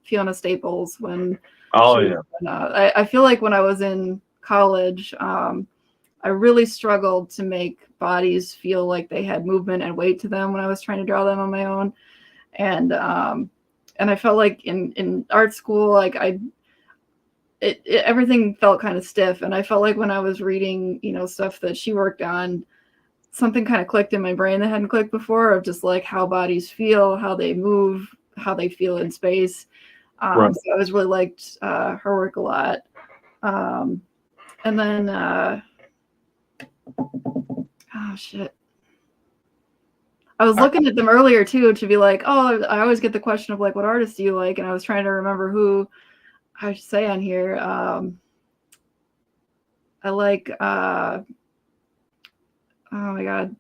Fiona Staples when I feel like when I was in college, I really struggled to make bodies feel like they had movement and weight to them when I was trying to draw them on my own. And I felt like in art school, like everything felt kind of stiff. And I felt like when I was reading, stuff that she worked on, something kind of clicked in my brain that hadn't clicked before, of just like how bodies feel, how they move, how they feel in space. So I was really liked her work a lot. And then oh shit, I was looking at them earlier too to be like, oh, I always get the question of like, what artist do you like? And I was trying to remember who I should say on here. I like oh my god,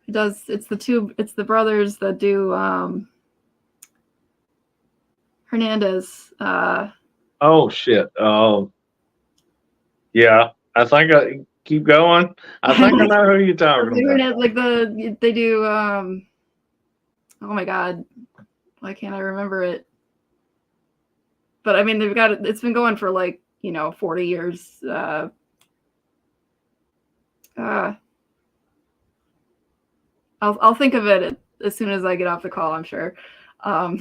it's the brothers that do Hernandez. Oh shit. Yeah, I think I keep going. I think I know who you're talking about. Like they do oh my god, why can't I remember it? But I mean, it's been going for like 40 years. I'll think of it as soon as I get off the call, I'm sure. Yeah,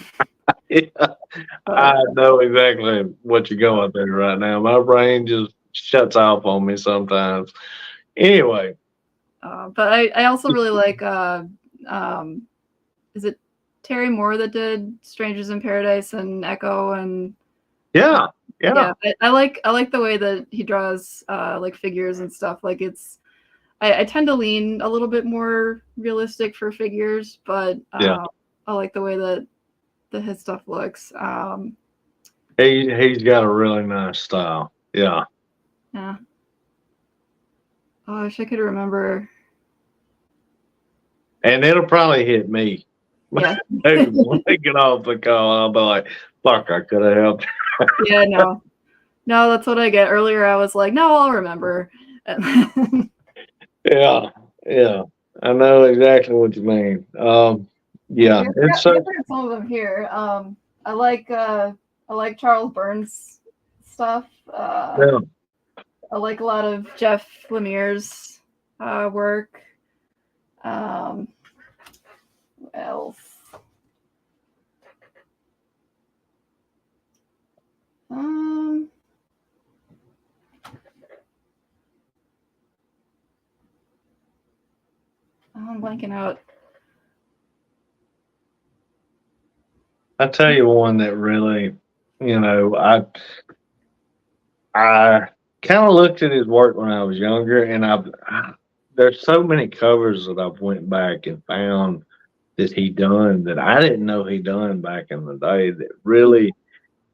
I know exactly what you're going through right now. My brain just shuts off on me sometimes. Anyway. But I also really like, is it Terry Moore that did Strangers in Paradise and Echo? And yeah. I like the way that he draws like figures and stuff. Like I tend to lean a little bit more realistic for figures, but I like the way that his stuff looks. He's got a really nice style. Yeah. Yeah. Oh, I wish I could remember. And it'll probably hit me. Yeah. When I get off the call, I'll be like, fuck, I could have helped. Yeah, no, that's what I get. Earlier, I was like, no, I'll remember. Yeah. I know exactly what you mean. Yeah. It's some of them here. I like Charles Burns stuff. I like a lot of Jeff Lemire's work. What else? I'm blanking out. I tell you one that really, I kind of looked at his work when I was younger, and there's so many covers that I've went back and found that he done that I didn't know he done back in the day that really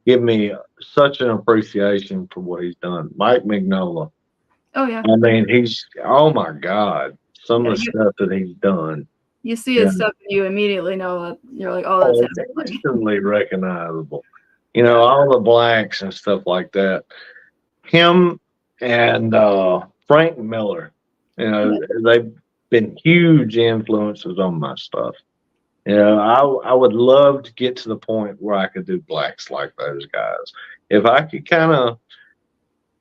give me such an appreciation for what he's done. Mike Mignola. Oh yeah. I mean, oh my God, some of the stuff that he's done. You see his stuff and you immediately know that you're like, oh, that's him. Instantly recognizable. All the blacks and stuff like that. Him and Frank Miller, they've been huge influences on my stuff. I would love to get to the point where I could do blacks like those guys. If I could kind of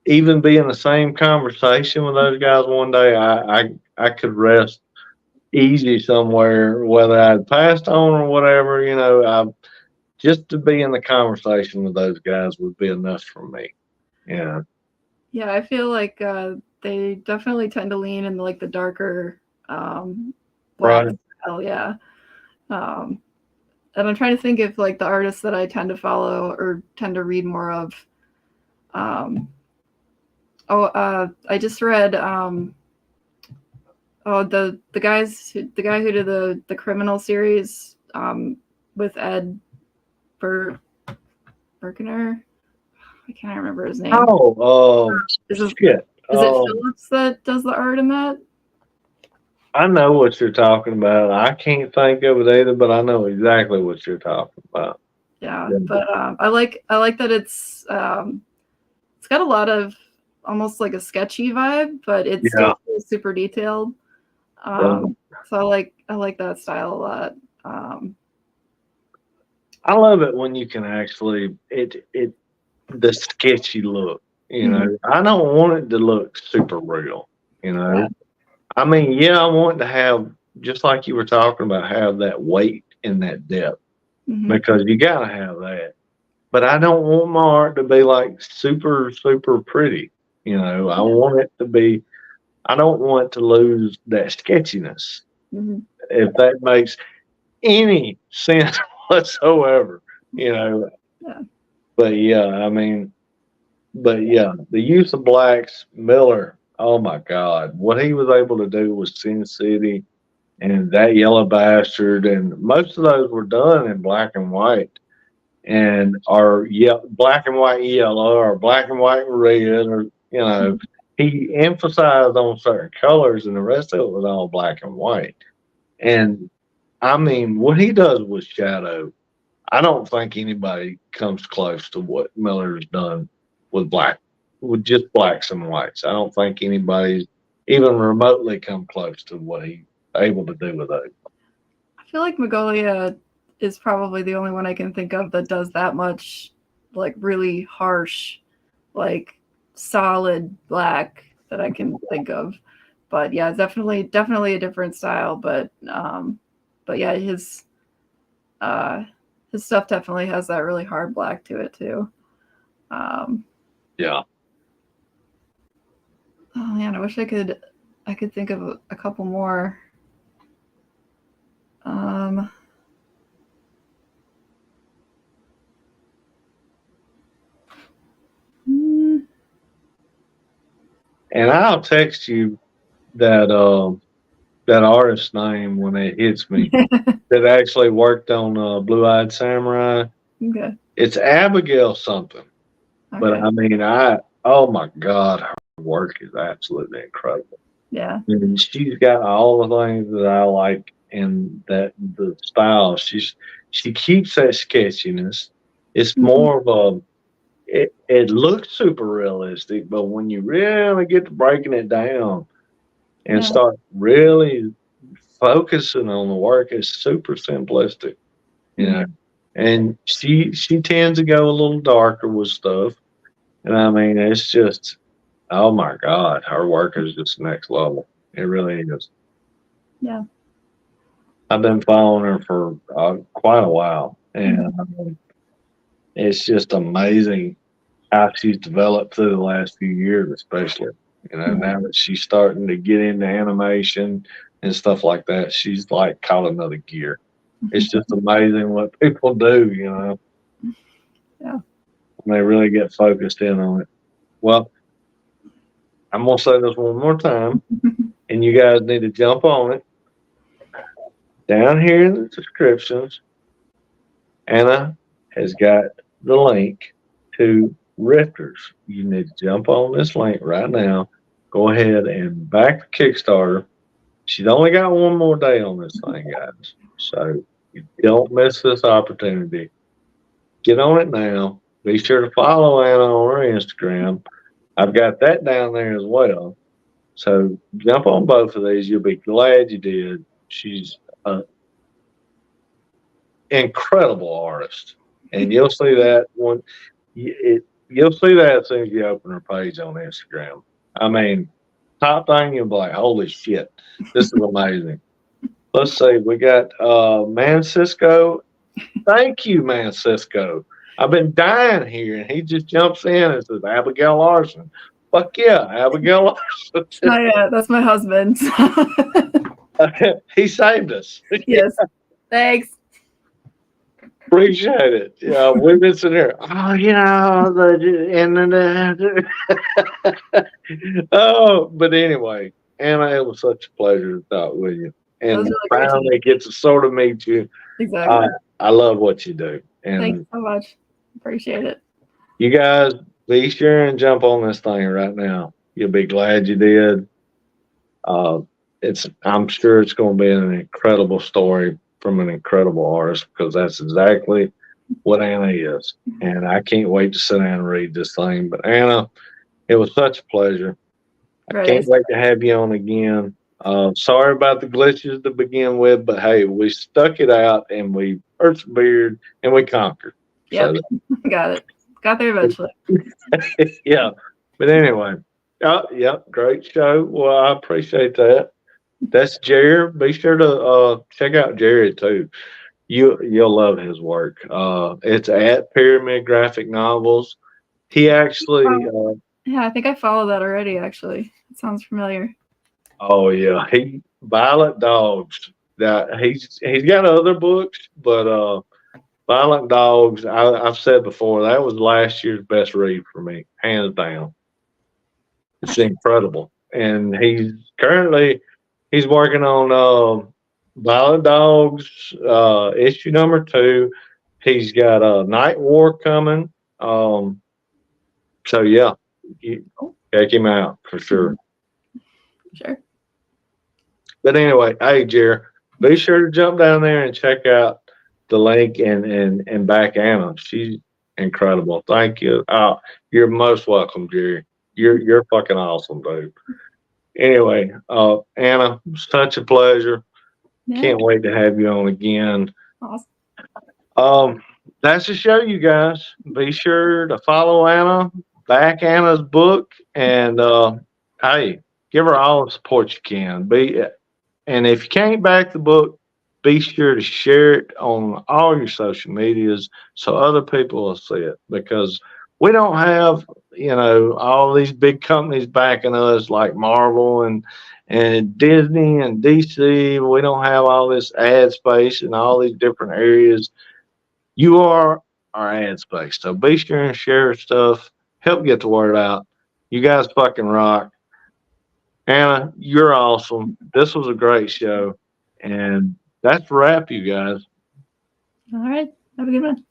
even be in the same conversation with those guys one day, I could rest easy somewhere, whether I'd passed on or whatever. Just to be in the conversation with those guys would be enough for me. Yeah. Yeah, I feel like they definitely tend to lean in like the darker black style, yeah. And I'm trying to think if like the artists that I tend to follow or tend to read more of. I just read the guy who did the criminal series with Ed Berkener. I can't remember his name. Is it Phillips that does the art in that? I know what you're talking about. I can't think of it either, but I know exactly what you're talking about. Yeah. But I like that it's got a lot of almost like a sketchy vibe, but it's still super detailed. So I like that style a lot. I love it when you can actually the sketchy look. You know, I don't want it to look super real. You know, Yeah. I mean, yeah, I want to have, just like you were talking about, have that weight and that depth because you got to have that. But I don't want my art to be like super, super pretty. You know, I want it to be, I don't want to lose that sketchiness. If that makes any sense whatsoever, you know. Yeah. But yeah, I mean, the use of blacks, Miller, oh my God, what he was able to do with Sin City and That Yellow Bastard, and most of those were done in black and white, and are black and white yellow or black and white red, or you know, he emphasized on certain colors, and the rest of it was all black and white. And I mean, what he does with shadow, I don't think anybody comes close to what Miller's done with just blacks and whites. I don't think anybody's even remotely come close to what he's able to do with those. I feel like Magnolia is probably the only one I can think of that does that much, like really harsh, like solid black that I can think of. But yeah, definitely a different style. But yeah, his stuff definitely has that really hard black to it too. Yeah. Oh man, I wish I could think of a couple more. And I'll text you that artist's name when it hits me. That actually worked on Blue Eyed Samurai. Okay. It's Abigail something. Okay. But I mean, oh my God, her work is absolutely incredible. Yeah. And she's got all the things that I like in the style. She keeps that sketchiness. It's more of a, it looks super realistic, but when you really get to breaking it down and start really focusing on the work, it's super simplistic, you know. And she tends to go a little darker with stuff. And I mean, it's just, oh my God, her work is just next level. It really is. Yeah. I've been following her for quite a while, and it's just amazing how she's developed through the last few years, especially. You know, now that she's starting to get into animation and stuff like that, she's like caught another gear. It's just amazing what people do, you know. Yeah. When they really get focused in on it. Well, I'm going to say this one more time, and you guys need to jump on it. Down here in the descriptions, Anna has got the link to Rifters. You need to jump on this link right now. Go ahead and back the Kickstarter. She's only got one more day on this thing, guys. So you don't miss this opportunity. Get on it now. Be sure to follow Anna on her Instagram. I've got that down there as well. So jump on both of these. You'll be glad you did. She's an incredible artist. And you'll see that one. You'll see that as soon as you open her page on Instagram. I mean, top thing, you'll be like, holy shit, this is amazing. Let's see. We got Man Cisco. Thank you, Man Cisco. I've been dying here, and he just jumps in and says, Abigail Larson. Fuck yeah, Abigail Larson. Oh, yeah, that's my husband. He saved us. Yes. Thanks. Appreciate it. Yeah, we've been sitting here. Oh, and then oh, but anyway, Anna, it was such a pleasure to talk with you, That was and really great to finally get to sort of meet you. Exactly. I love what you do, Thanks and so much. Appreciate it. you guys be sure and jump on this thing right now. You'll be glad you did. Uh, I'm sure it's going to be an incredible story from an incredible artist because that's exactly what Anna is. And I can't wait to sit down and read this thing. But Anna, it was such a pleasure. Right. Can't wait to have you on again. Sorry about the glitches to begin with, but hey, we stuck it out and we persevered and we conquered. Yep. Got it. Got there eventually. Yeah. But anyway, yep, great show. Well, I appreciate that. That's Jared. Be sure to check out Jared too. You'll love his work. It's at Pyramid Graphic Novels. He actually, Yeah, I think I follow that already. Actually, it sounds familiar. oh yeah, he Violent Dogs. That he's got other books, but Violent Dogs. I've said before that was last year's best read for me, hands down. It's incredible, and he's working on Violent Dogs issue number 2. He's got Night War coming. So yeah, you check him out for sure. Sure. But anyway, hey Jerry, be sure to jump down there and check out the link and back Anna. She's incredible. Thank you. You're most welcome, Jerry. You're fucking awesome, dude. Anyway, Anna, such a pleasure. Yeah. Can't wait to have you on again. Awesome. That's the show, you guys. Be sure to follow Anna, back Anna's book, and hey, give her all the support you can. And if you can't back the book, be sure to share it on all your social medias so other people will see it, because we don't have all these big companies backing us like Marvel and Disney and DC. We don't have all this ad space in all these different areas. You are our ad space, so be sure and share stuff. Help get the word out. You guys fucking rock. Anna, you're awesome. This was a great show, and that's a wrap, you guys. All right. Have a good one.